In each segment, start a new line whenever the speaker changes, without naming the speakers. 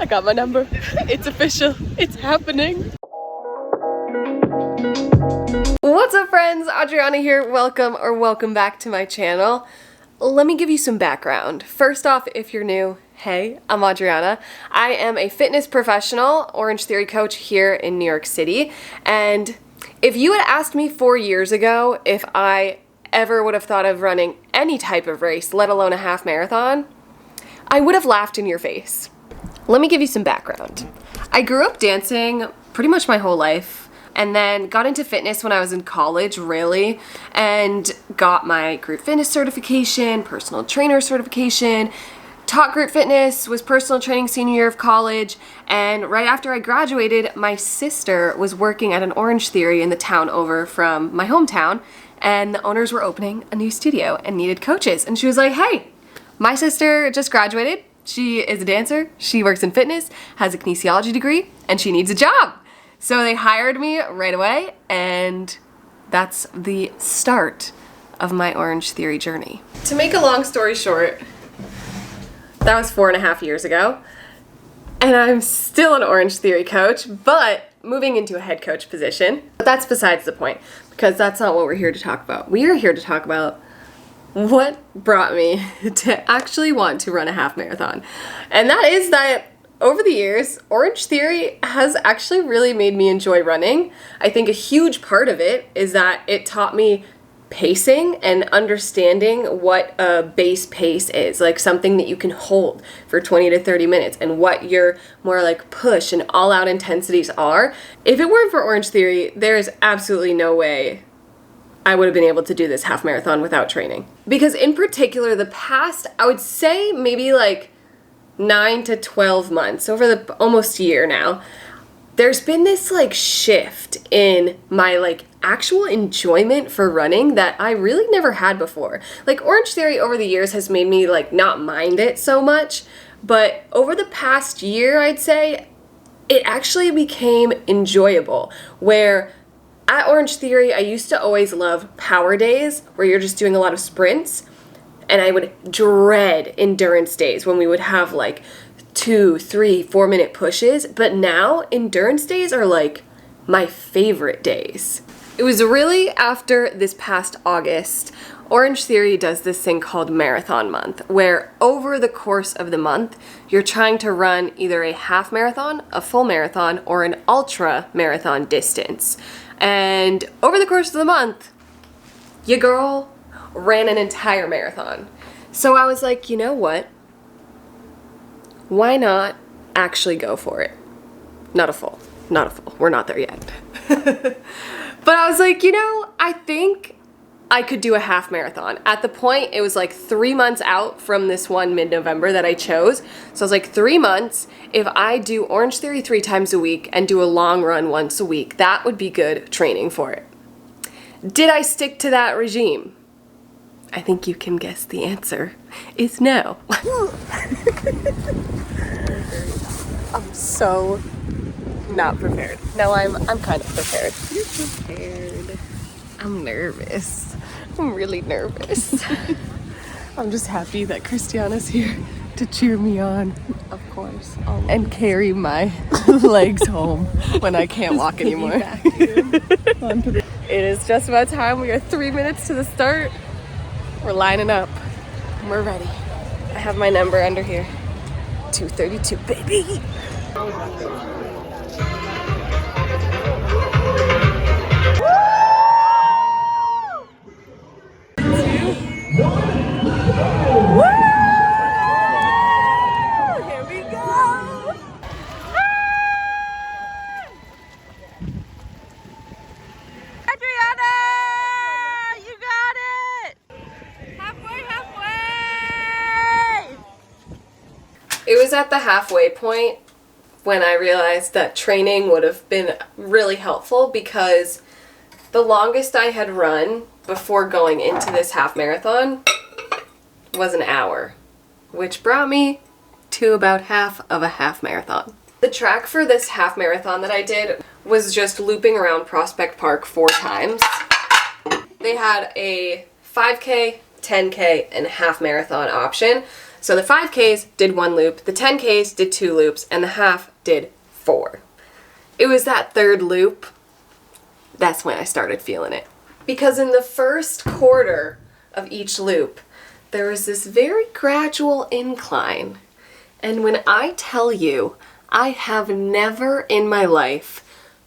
got my number. It's official. It's happening. What's up, friends? Adriana here. Welcome back to my channel. Let me give you some background. First off, if you're new, hey, I'm Adriana. I am a fitness professional, Orangetheory coach here in New York City. And if you had asked me 4 years ago if I ever would have thought of running any type of race, let alone a half marathon, I would have laughed in your face. Let me give you some background. I grew up dancing pretty much my whole life, and then got into fitness when I was in college, really, and got my group fitness certification, personal trainer certification, taught group fitness, was personal training senior year of college, and right after I graduated, my sister was working at an Orangetheory in the town over from my hometown, and the owners were opening a new studio and needed coaches. And she was like, hey, my sister just graduated. She is a dancer. She works in fitness, has a kinesiology degree, and she needs a job. So they hired me right away, and that's the start of my Orangetheory journey. To make a long story short, that was 4.5 years ago, and I'm still an Orangetheory coach, but moving into a head coach position. But that's besides the point, because that's not what we're here to talk about. We are here to talk about what brought me to actually want to run a half marathon. And that is that over the years, Orangetheory has actually really made me enjoy running. I think a huge part of it is that it taught me pacing and understanding what a base pace is, like something that you can hold for 20 to 30 minutes, and what your more like push and all-out intensities are. If it weren't for Orangetheory, there is absolutely no way I would have been able to do this half marathon without training. Because in particular, the past, I would say maybe like 9 to 12 months, over the almost year now, there's been this like shift in my like actual enjoyment for running that I really never had before. Like Orangetheory over the years has made me like not mind it so much, but over the past year, I'd say it actually became enjoyable, where at Orangetheory, I used to always love power days where you're just doing a lot of sprints, and I would dread endurance days when we would have like 2, 3, 4 minute pushes. But now endurance days are like my favorite days. It was really after this past August, Orangetheory does this thing called Marathon Month, where over the course of the month, you're trying to run either a half marathon, a full marathon, or an ultra marathon distance. And over the course of the month, your girl ran an entire marathon. So I was like, you know what? Why not actually go for it? Not a full. We're not there yet. But I was like, you know, I think I could do a half marathon. At the point, it was like 3 months out from this one mid-November that I chose. So I was like, 3 months, if I do Orangetheory 3 times a week and do a long run once a week, that would be good training for it. Did I stick to that regime? I think you can guess the answer is no. I'm so not prepared. No, I'm kind of prepared. You're prepared. I'm nervous. I'm really nervous. I'm just happy that Krystyana's here to cheer me on. Of course. Always. And carry my legs home when I can't walk anymore. It is just about time. We are 3 minutes to the start. We're lining up. We're ready. I have my number under here. 232, baby. It was at the halfway point when I realized that training would have been really helpful, because the longest I had run before going into this half marathon was an hour, which brought me to about half of a half marathon. The track for this half marathon that I did was just looping around Prospect Park 4 times. They had a 5K, 10K, and half marathon option. So the 5Ks did 1 loop, the 10Ks did 2 loops, and the half did 4. It was that 3rd loop, that's when I started feeling it. Because in the first quarter of each loop, there was this very gradual incline. And when I tell you, I have never in my life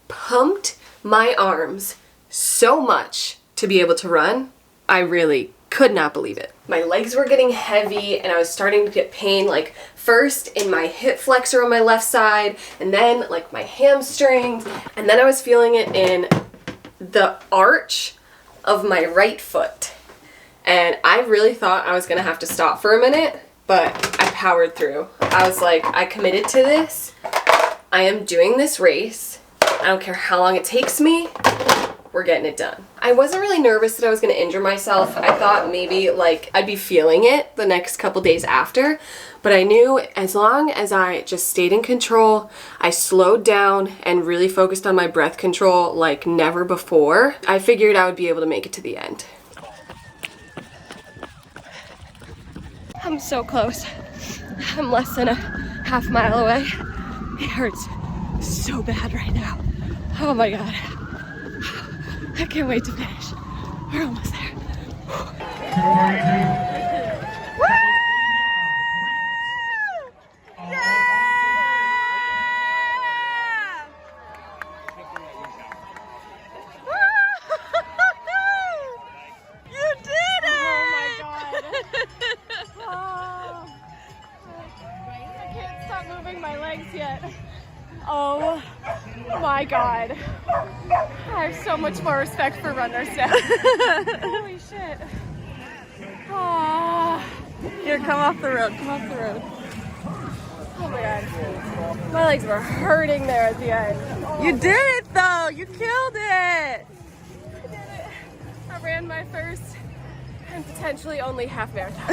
pumped my arms so much to be able to run, I really could not believe it. My legs were getting heavy and I was starting to get pain, like first in my hip flexor on my left side, and then like my hamstrings, and then I was feeling it in the arch of my right foot. And I really thought I was gonna have to stop for a minute, but I powered through. I was like, I committed to this. I am doing this race. I don't care how long it takes me. We're getting it done. I wasn't really nervous that I was gonna injure myself. I thought maybe like I'd be feeling it the next couple days after, but I knew as long as I just stayed in control, I slowed down and really focused on my breath control like never before, I figured I would be able to make it to the end. I'm so close. I'm less than a half mile away. It hurts so bad right now. Oh my God. I can't wait to finish. We're almost there. Oh my God. I have so much more respect for runners now. Holy shit. Oh. Here, come off the road. Come off the road. Oh my God. My legs were hurting there at the end. You did it though. You killed it. I did it. I ran my first and potentially only half marathon.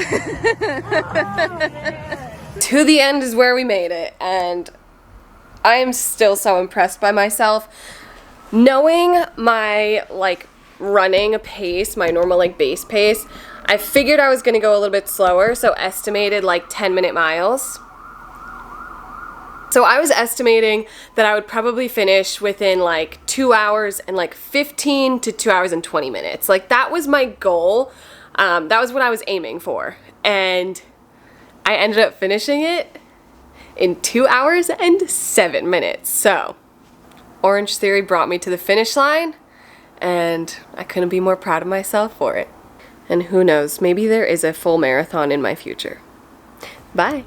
Oh, to the end is where we made it, and I am still so impressed by myself. Knowing my like running pace, my normal like base pace, I figured I was gonna go a little bit slower, so estimated like 10-minute miles. So I was estimating that I would probably finish within like 2 hours and like 15 to 2 hours and 20 minutes. Like that was my goal. That was what I was aiming for. And I ended up finishing it in 2 hours and 7 minutes. So Orangetheory brought me to the finish line, and I couldn't be more proud of myself for it. And who knows, maybe there is a full marathon in my future. Bye.